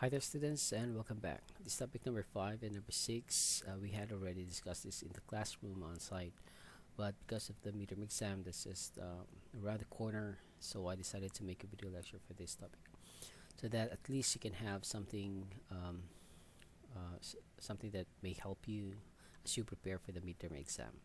Hi there students and welcome back. This topic number 5 and number 6, we had already discussed this in the classroom on site, but because of the midterm exam that's just around the corner, so I decided to make a video lecture for this topic so that at least you can have something that may help you as you prepare for the midterm exam.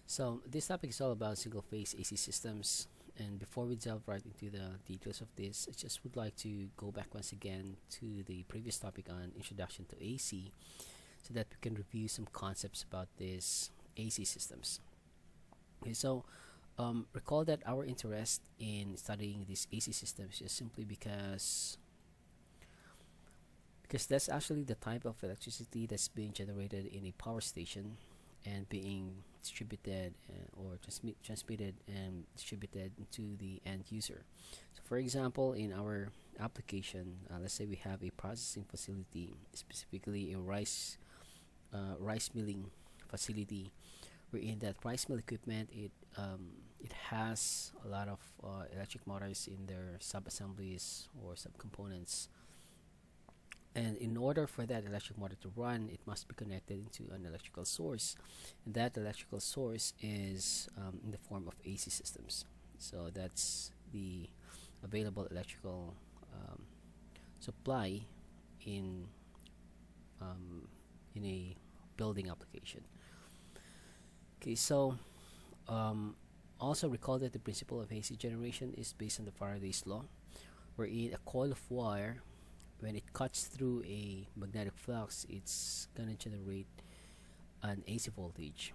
So this topic is all about single phase AC systems, and before we delve right into the details of this, I just would like to go back once again to the previous topic on introduction to AC so that we can review some concepts about these AC systems. Okay, so recall that our interest in studying these AC systems is simply because that's actually the type of electricity that's being generated in a power station and being distributed or transmitted and distributed to the end user. So for example, in our application, let's say we have a processing facility, specifically a rice milling facility, wherein that rice mill equipment it has a lot of electric motors in their sub-assemblies or subcomponents, and in order for that electric motor to run, it must be connected into an electrical source, and that electrical source is in the form of AC systems. So that's the available electrical supply in in a building application. Okay, so also recall that the principle of AC generation is based on the Faraday's law, wherein a coil of wire, when it cuts through a magnetic flux, it's gonna generate an AC voltage.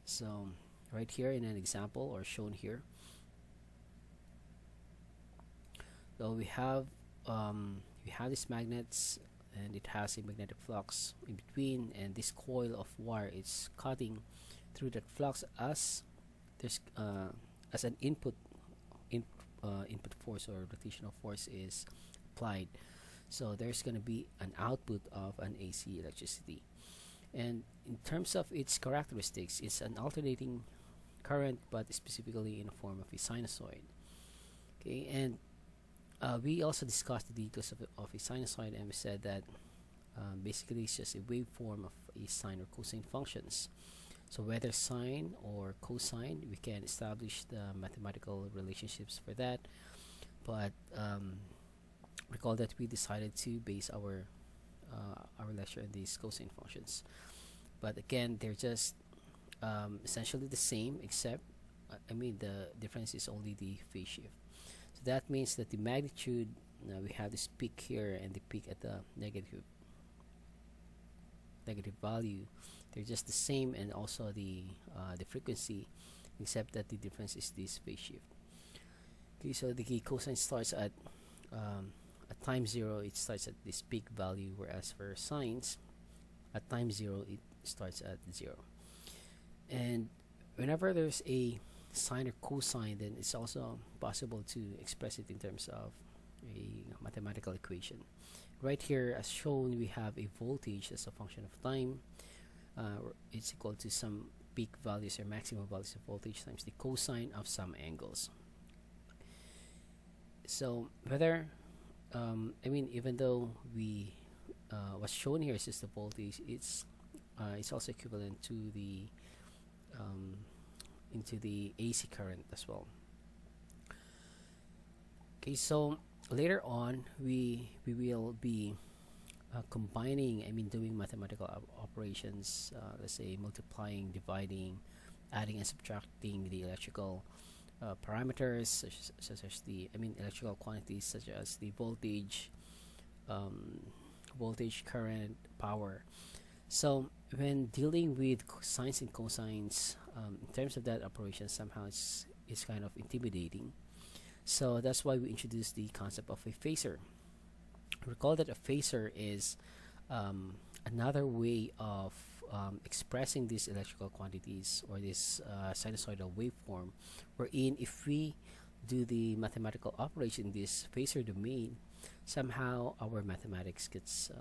So right here in an example or shown here, so we have these magnets and it has a magnetic flux in between, and this coil of wire is cutting through that flux as an input force or rotational force is applied. So there's going to be an output of an AC electricity, and in terms of its characteristics, it's an alternating current, but specifically in the form of a sinusoid. Okay, and we also discussed the details of a sinusoid, and we said that basically it's just a waveform of a sine or cosine functions. So whether sine or cosine, we can establish the mathematical relationships for that, but recall that we decided to base our lecture on these cosine functions, but again they're just essentially the same, except the difference is only the phase shift. So that means that the magnitude, we have this peak here and the peak at the negative value, they're just the same, and also the frequency, except that the difference is this phase shift. Okay, so the cosine starts at time 0, it starts at this peak value, whereas for sines at time 0 it starts at 0. And whenever there's a sine or cosine, then it's also possible to express it in terms of a mathematical equation. Right here, as shown, we have a voltage as a function of time. It's equal to some peak values or maximum values of voltage times the cosine of some angles. So whether even though we what's shown here is just the voltage, it's also equivalent to the into the AC current as well. Okay, so later on we will be combining, doing mathematical operations, let's say multiplying, dividing, adding and subtracting the electrical parameters such as the electrical quantities such as the voltage, current, power. So when dealing with sines and cosines, in terms of that operation, somehow it's kind of intimidating. So that's why we introduced the concept of a phasor. Recall that a phasor is another way of expressing these electrical quantities or this sinusoidal waveform, wherein if we do the mathematical operation in this phasor domain, somehow our mathematics gets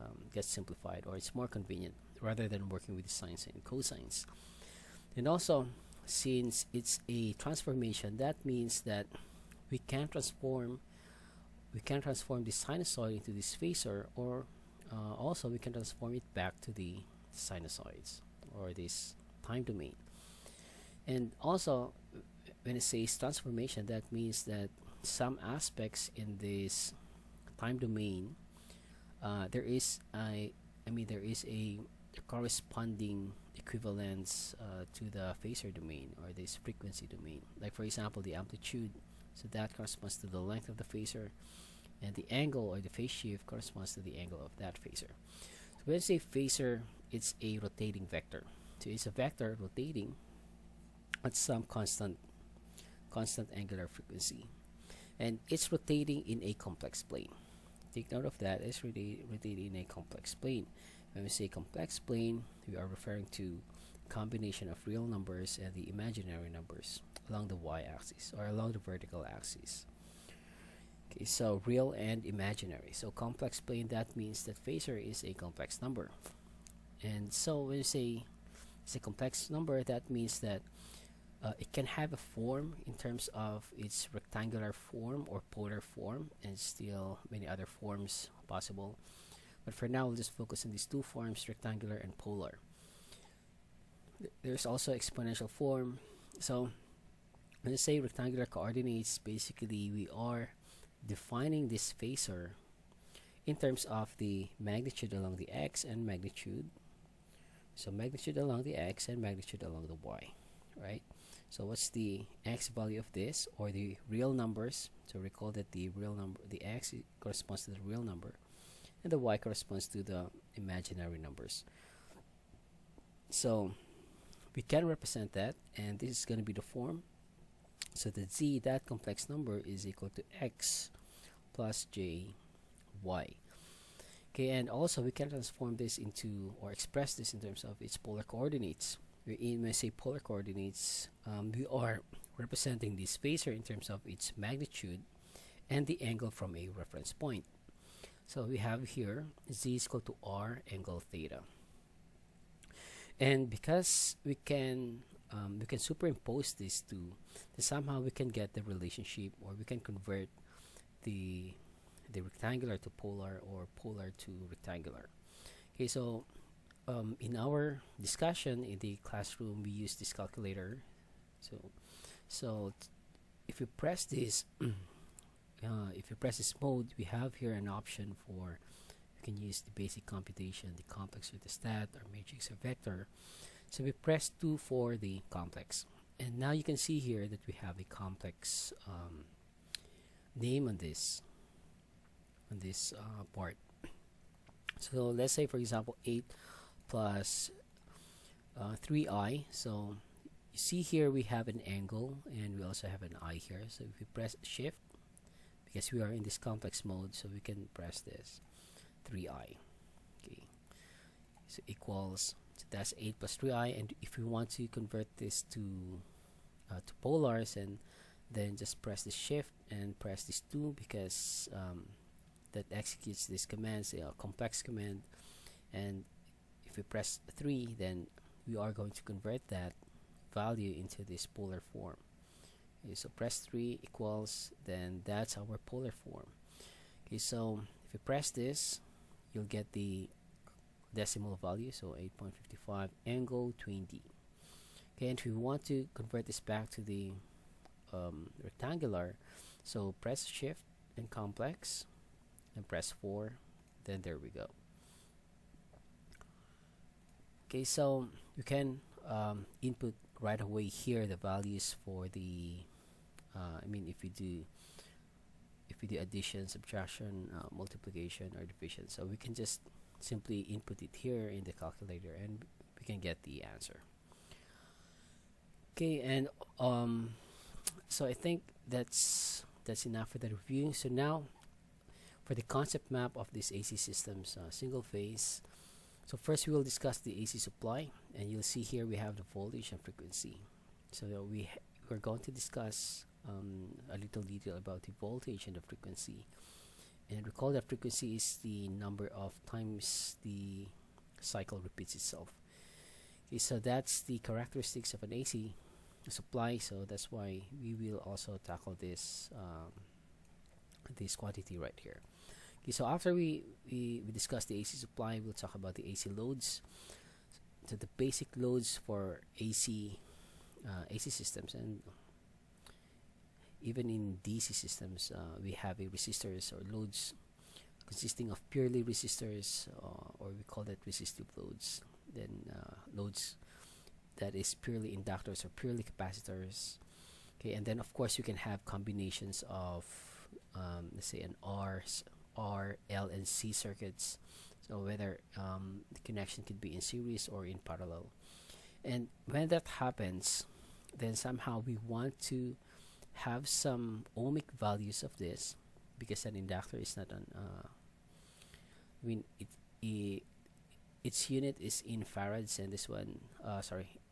simplified, or it's more convenient rather than working with the sines and cosines. And also, since it's a transformation, that means that we can transform we can transform this sinusoid into this phasor, or also we can transform it back to the sinusoids or this time domain. And also, when it says transformation, that means that some aspects in this time domain, there is there is a corresponding equivalence to the phasor domain or this frequency domain. Like for example, the amplitude, so that corresponds to the length of the phasor, and the angle or the phase shift corresponds to the angle of that phasor. So when I say phasor, it's a rotating vector. So it's a vector rotating at some constant angular frequency, and it's rotating in a complex plane. Take note of that. It's rotating in a complex plane. When we say complex plane, we are referring to combination of real numbers and the imaginary numbers along the y-axis or along the vertical axis. Okay, so real and imaginary. So complex plane, that means that phasor is a complex number. And so when you say it's a complex number, that means that it can have a form in terms of its rectangular form or polar form, and still many other forms possible. But for now, we'll just focus on these two forms, rectangular and polar. There's also exponential form. So when I say rectangular coordinates, basically we are defining this phasor in terms of the magnitude along the x and magnitude. So magnitude along the x and magnitude along the y, right? So what's the x value of this, or the real numbers? So recall that the real number, the x corresponds to the real number, and the y corresponds to the imaginary numbers. So we can represent that, and this is going to be the form. So that z, that complex number, is equal to x plus j y. Okay, and also we can transform this into, or express this in terms of its polar coordinates. When I say polar coordinates, we are representing this phasor in terms of its magnitude and the angle from a reference point. So we have here z is equal to r angle theta. And because we can superimpose these two, then somehow we can get the relationship, or we can convert the rectangular to polar, or polar to rectangular. Okay, so in our discussion in the classroom, we use this calculator. So if you press this mode, we have here an option for, you can use the basic computation, the complex rheostat, or matrix or vector. So we press 2 for the complex, and now you can see here that we have a complex name on this part. So let's say, for example, 8 plus 3i. So you see here we have an angle, and we also have an I here. So if we press shift, because we are in this complex mode, so we can press this 3i. Okay, so equals, so that's 8 plus 3i. And if we want to convert this to polars, and then just press the shift and press this 2, because that executes this command, say a complex command. And if we press 3, then we are going to convert that value into this polar form. Okay, so press 3 equals, then that's our polar form. Okay, so if you press this, you'll get the decimal value, so 8.55 angle 20. Okay, and if we want to convert this back to the rectangular, so press shift and complex and press 4, then there we go. Okay, so you can input right away here the values for the if you do addition, subtraction, multiplication, or division. So we can just simply input it here in the calculator, and we can get the answer. Okay, and so I think that's enough for the review. So now for the concept map of this AC systems, single phase. So first we will discuss the AC supply, and you'll see here we have the voltage and frequency. So we're going to discuss a little detail about the voltage and the frequency. And recall that frequency is the number of times the cycle repeats itself. Okay, so that's the characteristics of an AC supply. So that's why we will also tackle this this quantity right here. Okay, so after we discuss the AC supply, we'll talk about the AC loads. So the basic loads for AC systems, and even in DC systems, we have a resistors or loads consisting of purely resistors, or we call that resistive loads. Then loads that is purely inductors or purely capacitors. Okay, and then of course you can have combinations of let's say an R, L, and C circuits. So whether the connection could be in series or in parallel. And when that happens, then somehow we want to have some ohmic values of this, because an inductor is not an I mean it its unit is in farads, and this one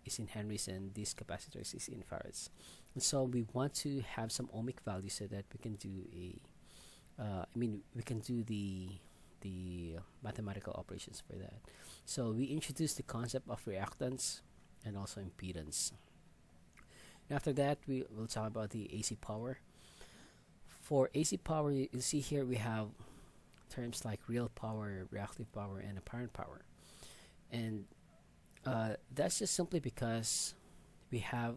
is in henries, and this capacitors is in farads. And so we want to have some ohmic value so that we can do we can do the mathematical operations for that. So we introduce the concept of reactance and also impedance. And after that, we will talk about the AC power. For AC power, you see here we have terms like real power, reactive power, and apparent power. And that's just simply because we have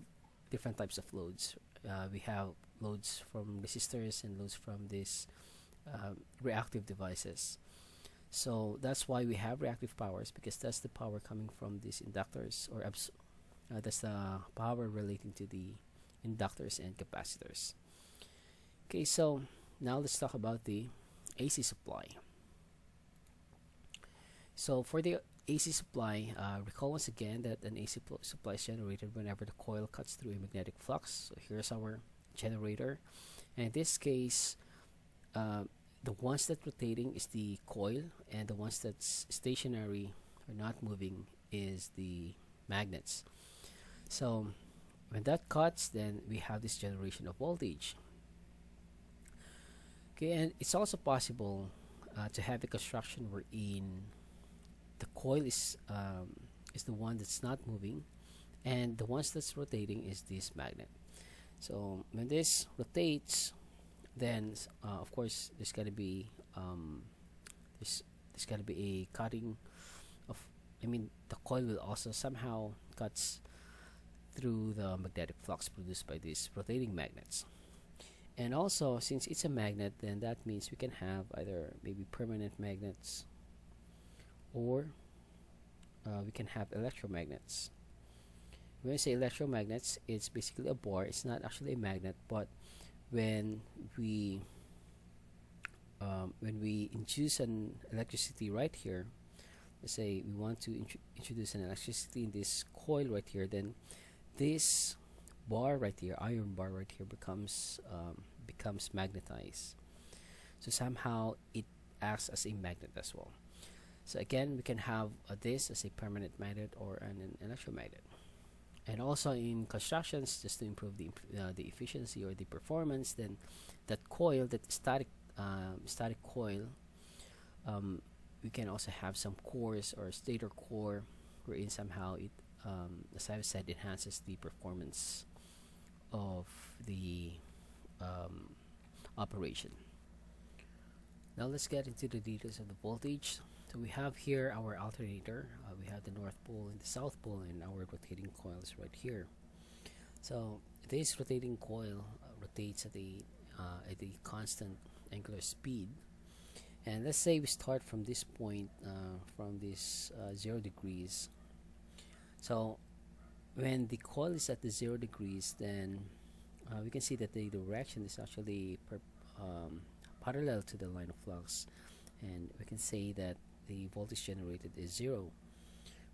different types of loads. We have loads from resistors and loads from these reactive devices. So that's why we have reactive powers, because that's the power coming from these inductors, or that's the power relating to the inductors and capacitors. Okay, so now let's talk about the AC supply. So for the AC supply, recall once again that an AC supply is generated whenever the coil cuts through a magnetic flux. So here's our generator. And in this case, the ones that rotating is the coil, and the ones that's stationary or not moving is the magnets. So when that cuts, then we have this generation of voltage. Okay, and it's also possible to have a construction wherein the coil is the one that's not moving, and the ones that's rotating is this magnet. So when this rotates, then of course there's gonna be there's gonna be a cutting of, the coil will also somehow cuts through the magnetic flux produced by these rotating magnets. And also, since it's a magnet, then that means we can have either maybe permanent magnets, or we can have electromagnets. When I say electromagnets, it's basically a bar. It's not actually a magnet, but when we induce an electricity right here, let's say we want to introduce an electricity in this coil right here, then this bar right here, iron bar right here, becomes magnetized. So somehow it acts as a magnet as well. So again, we can have this as a permanent magnet or an electromagnet. And also in constructions, just to improve the efficiency or the performance, then that coil, that static coil, we can also have some cores or stator core, wherein somehow it, as I've said, enhances the performance of the operation. Now let's get into the details of the voltage. So we have here our alternator. We have the north pole and the south pole, and our rotating coils right here. So this rotating coil rotates at a constant angular speed. And let's say we start from this point, from this 0 degrees. So when the coil is at the 0 degrees, then we can see that the direction is actually parallel to the line of flux, and we can say that the voltage generated is 0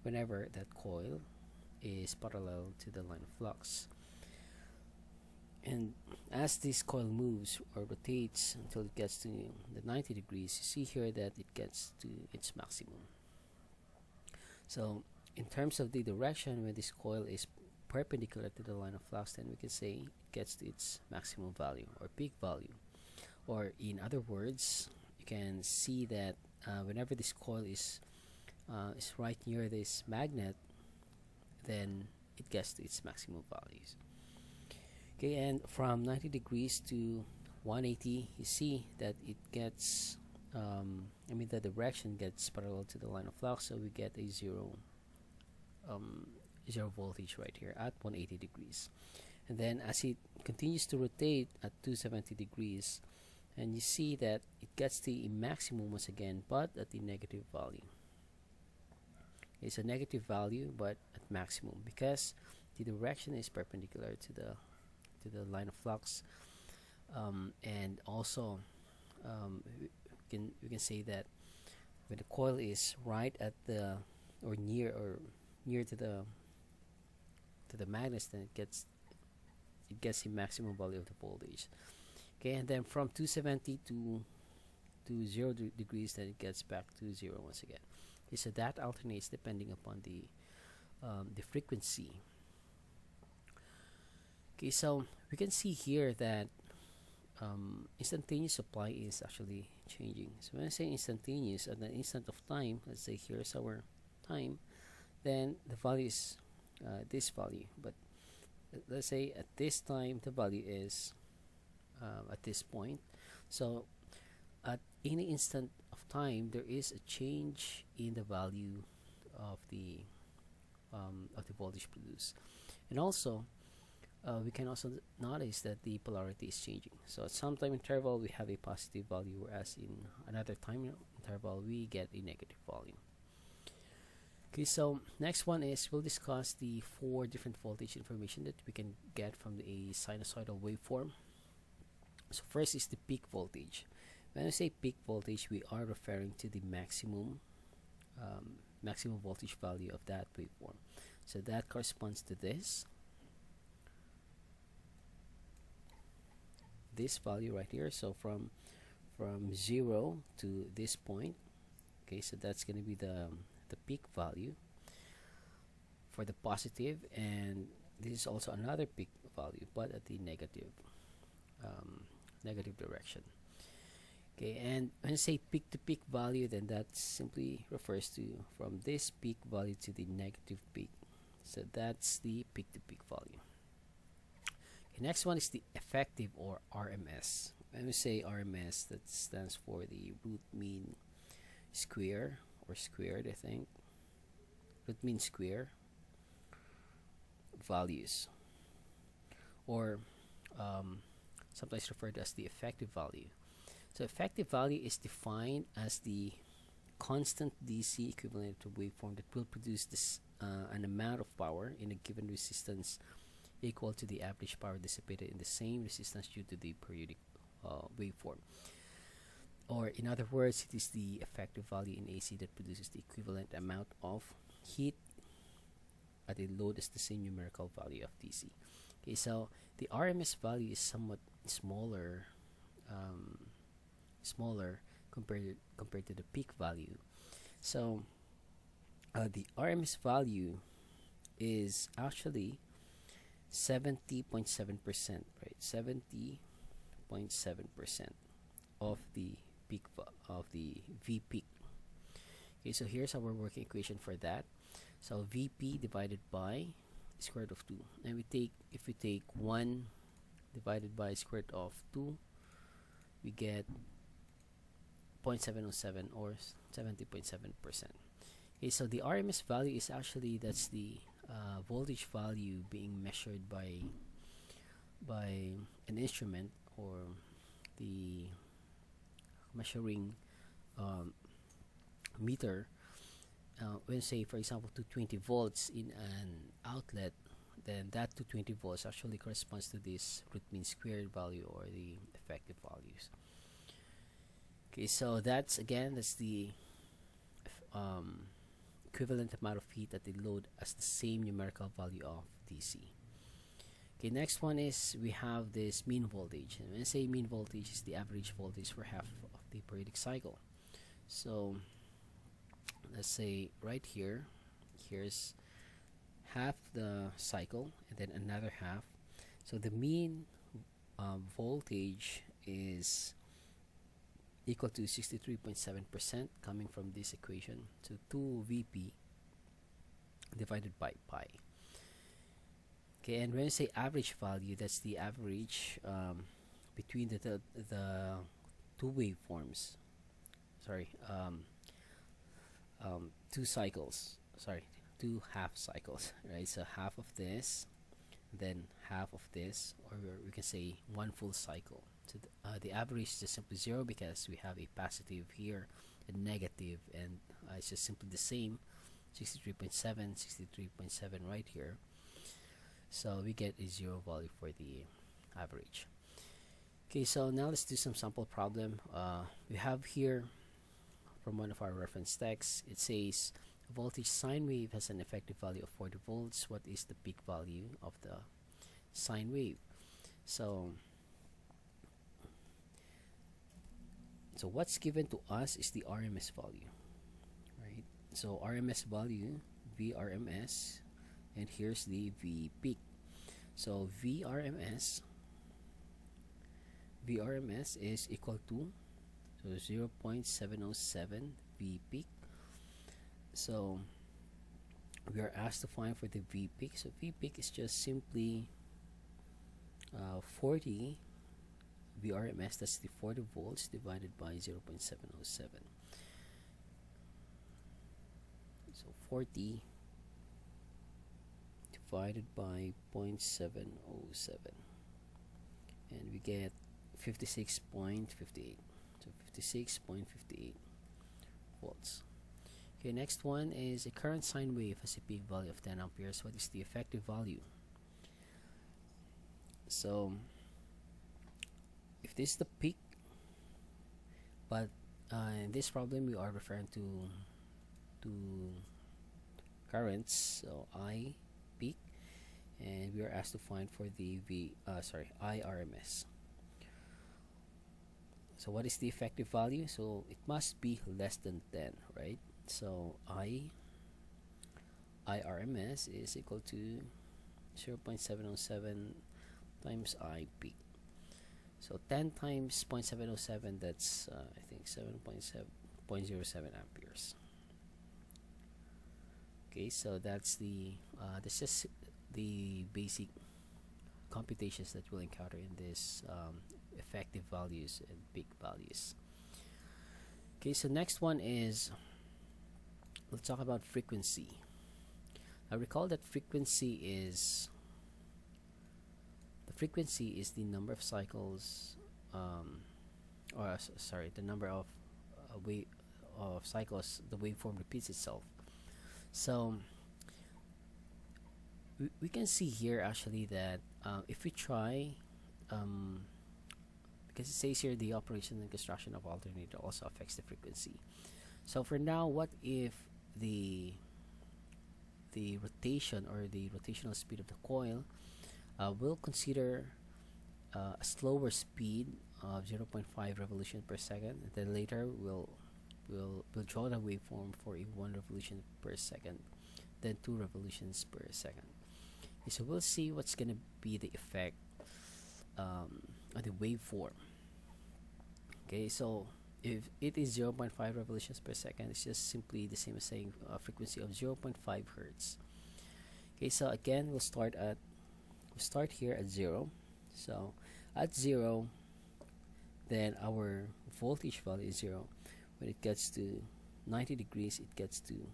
whenever that coil is parallel to the line of flux. And as this coil moves or rotates until it gets to the 90 degrees, you see here that it gets to its maximum. So in terms of the direction, when this coil is perpendicular to the line of flux, then we can say it gets to its maximum value or peak value. Or in other words, you can see that whenever this coil is right near this magnet, then it gets to its maximum values. Okay, and from 90 degrees to 180, you see that it gets the direction gets parallel to the line of flux, so we get a um, zero voltage right here at 180 degrees. And then as it continues to rotate at 270 degrees, and you see that it gets the maximum once again, but at the negative value. It's a negative value, but at maximum, because the direction is perpendicular to the line of flux. And also, we can say that when the coil is right at the or near to the magnets, then it gets the maximum value of the voltage. Okay, and then from 270 to 0 degrees, then it gets back to 0 once again. Okay, so that alternates depending upon the frequency. Okay, so we can see here that instantaneous supply is actually changing. So when I say instantaneous, at the instant of time, let's say here's our time, then the value is this value. But let's say at this time, the value is at this point. So at any instant of time, there is a change in the value of the voltage produced. And also, we can also notice that the polarity is changing. So at some time interval, we have a positive value, whereas in another time interval, we get a negative value. Okay, so next one is we'll discuss the 4 different voltage information that we can get from a sinusoidal waveform. So first is the peak voltage. When I say peak voltage, we are referring to the maximum voltage value of that waveform. So that corresponds to this value right here. So from 0 to this point. Okay, so that's going to be the peak value for the positive, and this is also another peak value, but at the negative direction. Okay, and when I say peak to peak value, then that simply refers to from this peak value to the negative peak. So that's the peak to peak value. Okay, next one is the effective, or RMS. When we say RMS, that stands for the root mean square, or squared, I think. Root mean square values, or sometimes referred to as the effective value. So effective value is defined as the constant DC equivalent to waveform that will produce this an amount of power in a given resistance equal to the average power dissipated in the same resistance due to the periodic waveform. Or in other words, it is the effective value in AC that produces the equivalent amount of heat at a load as the same numerical value of DC. Okay, so the RMS value is somewhat smaller compared to the peak value. So the RMS value is actually 70.7%, right? 70.7% of the peak of the V peak. Okay, so here's our working equation for that. So Vp divided by square root of 2, and if we take 1 divided by square root of 2, we get 0.707, or 70.7%. Okay, so the RMS value is actually, that's the voltage value being measured by an instrument, or the measuring meter. When say, for example, 220 volts in an outlet, then that 220 volts actually corresponds to this root mean squared value, or the effective values. Okay, so that's the equivalent amount of heat at the load as the same numerical value of DC. Okay, next one is we have this mean voltage, and when I say mean voltage, is the average voltage for half of the periodic cycle. So let's say right here, here's half the cycle and then another half. So the mean voltage is equal to 63.7% coming from this equation. So 2 Vp divided by pi. Okay, and when you say average value, that's the average between the two waveforms. Sorry, two cycles. Sorry, two half cycles. Right. So half of this, then half of this, or we can say one full cycle. So the average is just simply zero because we have a positive here, a negative, and it's just simply the same, 63.7, 63.7 right here. So we get a zero value for the average. Okay, so now let's do some sample problem. We have here from one of our reference texts, it says a voltage sine wave has an effective value of 40 volts. What is the peak value of the sine wave? So what's given to us is the RMS value, right? So RMS value, VRMS, and here's the V peak. So VRMS is equal to 0.707 V peak. So we are asked to find for the V peak. So V peak is just simply 40 VRMS, that's the 40 volts, divided by 0.707. So 40 divided by 0.707, and we get 56.58. So 56.58 volts. Okay, next one is a current sine wave has a peak value of 10 amperes. What is the effective value? So if this is the peak, but in this problem we are referring to currents, so I peak, and we are asked to find for the IRMS. So what is the effective value? So it must be less than 10, right? So IRMS is equal to 0.707 times I peak. So 10 times 0.707, that's I think 7.07 amperes. Okay, so that's just the basic computations that we'll encounter in this effective values and peak values. Okay, so next one is, let's talk about frequency. Now recall that frequency is the number of cycles, the number of cycles the waveform repeats itself. So we can see here actually that if we try, because it says here the operation and construction of alternator also affects the frequency. So for now, what if the rotation or the rotational speed of the coil, we'll consider a slower speed of 0.5 revolution per second, and then later we'll draw the waveform for a 1 revolution per second, then 2 revolutions per second. Okay, so we'll see what's gonna be the effect on the waveform. Okay, so if it is 0.5 revolutions per second, it's just simply the same as saying a frequency of 0.5 hertz. Okay, so again, we'll start here at 0. So at 0, then our voltage value is 0. When it gets to 90 degrees, it gets to,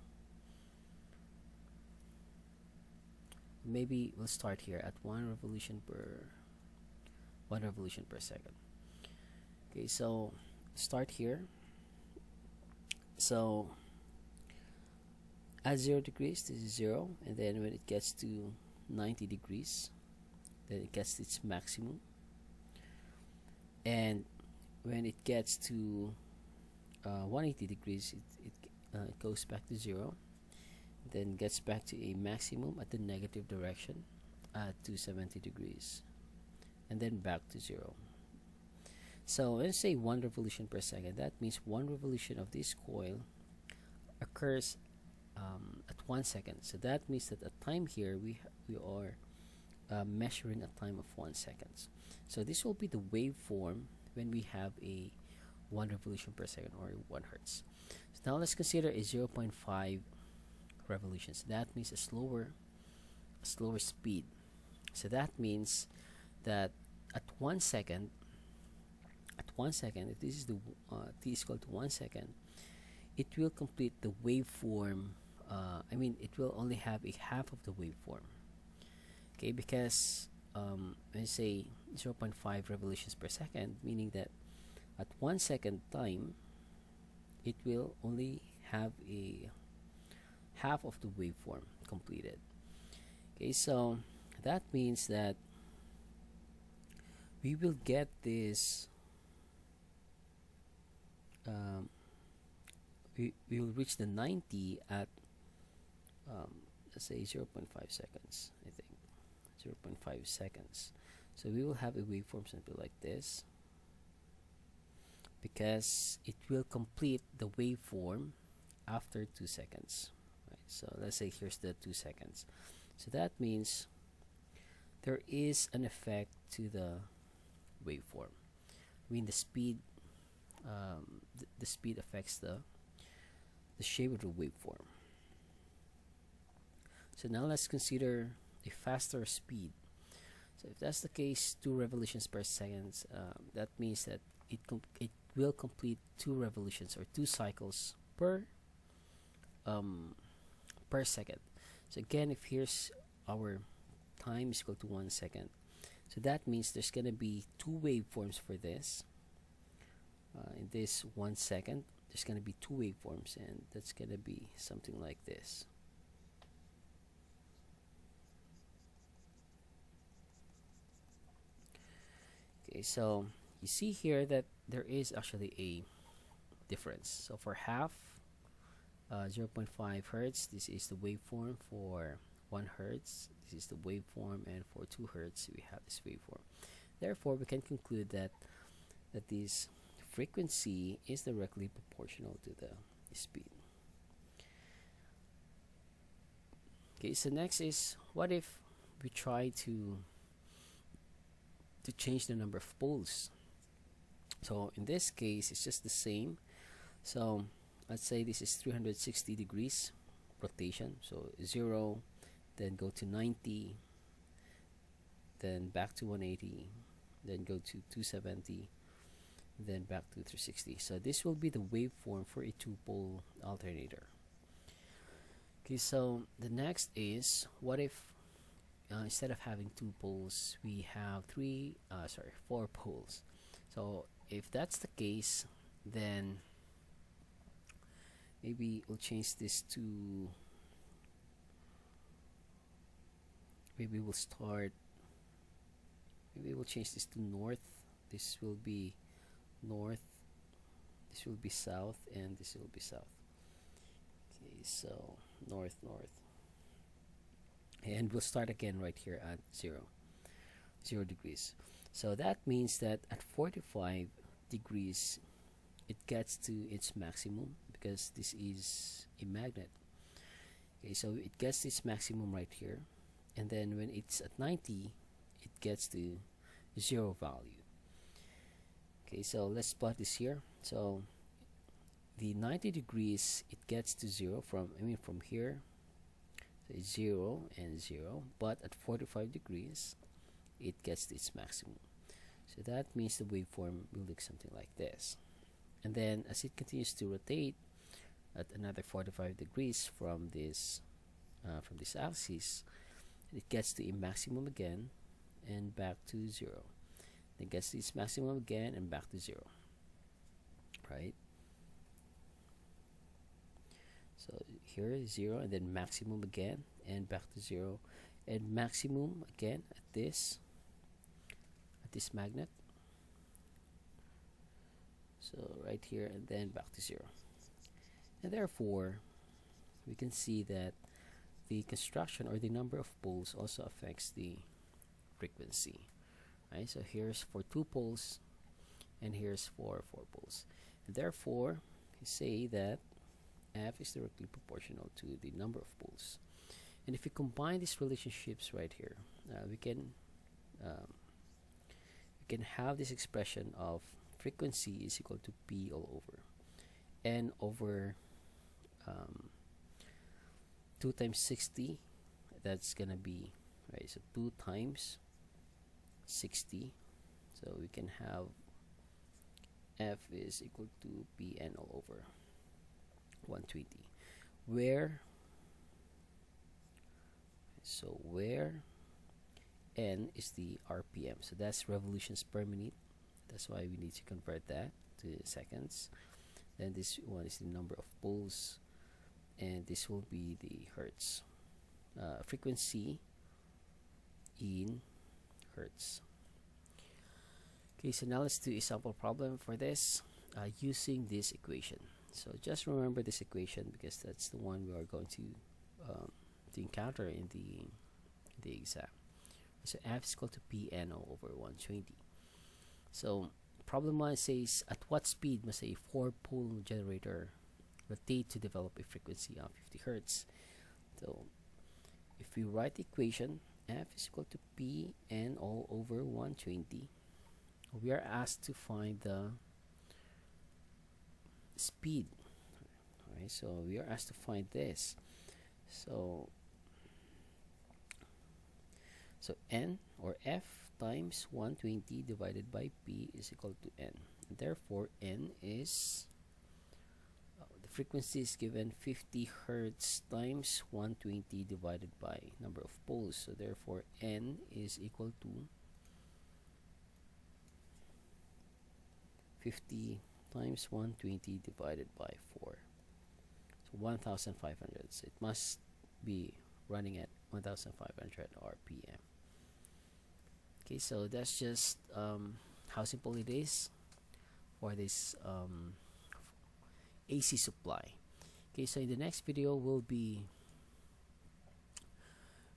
maybe we'll start here at 1 revolution per second. Okay, so start here. So at 0 degrees, this is 0, and then when it gets to 90 degrees, then it gets its maximum, and when it gets to 180 degrees, it goes back to 0, then gets back to a maximum at the negative direction at 270 degrees, and then back to 0. So let's say 1 revolution per second. That means 1 revolution of this coil occurs at 1 second. So that means that at time here we are measuring a time of 1 second. So this will be the waveform when we have a 1 revolution per second, or 1 hertz. So now let's consider a 0.5 revolutions. That means a slower speed. So that means that at 1 second, 1 second, if this is the t is equal to 1 second, it will complete the waveform. It will only have a half of the waveform. Okay, because I say 0.5 revolutions per second, meaning that at 1 second time, it will only have a half of the waveform completed. Okay, so that means that we will get this. We will reach the 90 at let's say 0.5 seconds. I think 0.5 seconds. So we will have a waveform something like this, because it will complete the waveform after 2 seconds. Right? So let's say here's the 2 seconds. So that means there is an effect to the waveform. The speed, the speed affects the shape of the waveform. So now let's consider a faster speed. So if that's the case, 2 revolutions per second, that means that it will complete 2 revolutions or 2 cycles per second. So again, if here's our time is equal to 1 second, so that means there's gonna be 2 waveforms for this. In this 1 second, there's gonna be 2 waveforms, and that's gonna be something like this. Okay, so you see here that there is actually a difference. So for half, 0.5 hertz, this is the waveform. For 1 hertz, this is the waveform, and for 2 hertz, we have this waveform. Therefore, we can conclude that this frequency is directly proportional to the speed. Okay, so next is, what if we try to change the number of poles? So in this case, it's just the same. So let's say this is 360 degrees rotation. So 0, then go to 90, then back to 180, then go to 270, then back to 360. So this will be the waveform for a 2-pole alternator. Okay, so the next is, what if instead of having 2 poles, we have 4 poles? So if that's the case, then maybe we'll change this to, maybe we'll change this to north. This will be north, this will be south, and this will be south. Okay, so north, and we'll start again right here at 0 degrees. So that means that at 45 degrees, it gets to its maximum, because this is a magnet. Okay, so it gets its maximum right here, and then when it's at 90, it gets to 0 value. Okay, so let's plot this here. So the 90 degrees, it gets to 0 from here. So it's 0 and 0, but at 45 degrees, it gets to its maximum. So that means the waveform will look something like this. And then as it continues to rotate at another 45 degrees from this axis, it gets to a maximum again and back to 0. Then gets to its maximum again and back to 0. Right? So here is 0, and then maximum again and back to 0, and maximum again at this magnet. So right here, and then back to 0. And therefore, we can see that the construction or the number of poles also affects the frequency. Right? So here's for 2 poles, and here's for 4 poles. And therefore, we say that F is directly proportional to the number of poles. And if we combine these relationships right here, we can have this expression of frequency is equal to P all over N over 2 times 60. That's gonna be, right, so 2 times 60. So we can have F is equal to Pn all over 120, where N is the RPM, so that's revolutions per minute. That's why we need to convert that to seconds. Then this one is the number of poles, and this will be the hertz. Frequency in hertz. Okay, so now let's do a sample problem for this using this equation. So just remember this equation because that's the one we are going to encounter in the exam. So F is equal to Pn over 120. So problem 1 says, at what speed must a 4-pole generator rotate to develop a frequency of 50 hertz? So if we write the equation, F is equal to Pn all over 120, we are asked to find the speed. Alright, so we are asked to find this. So N or F times 120 divided by P is equal to N. Therefore, N is the frequency is given 50 hertz times 120 divided by number of poles. So therefore, N is equal to 50 times 120 divided by 4. So 1,500. So it must be running at 1,500 RPM. Okay, so that's just how simple it is for this AC supply. Okay, so in the next video we'll be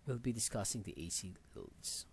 discussing the AC loads.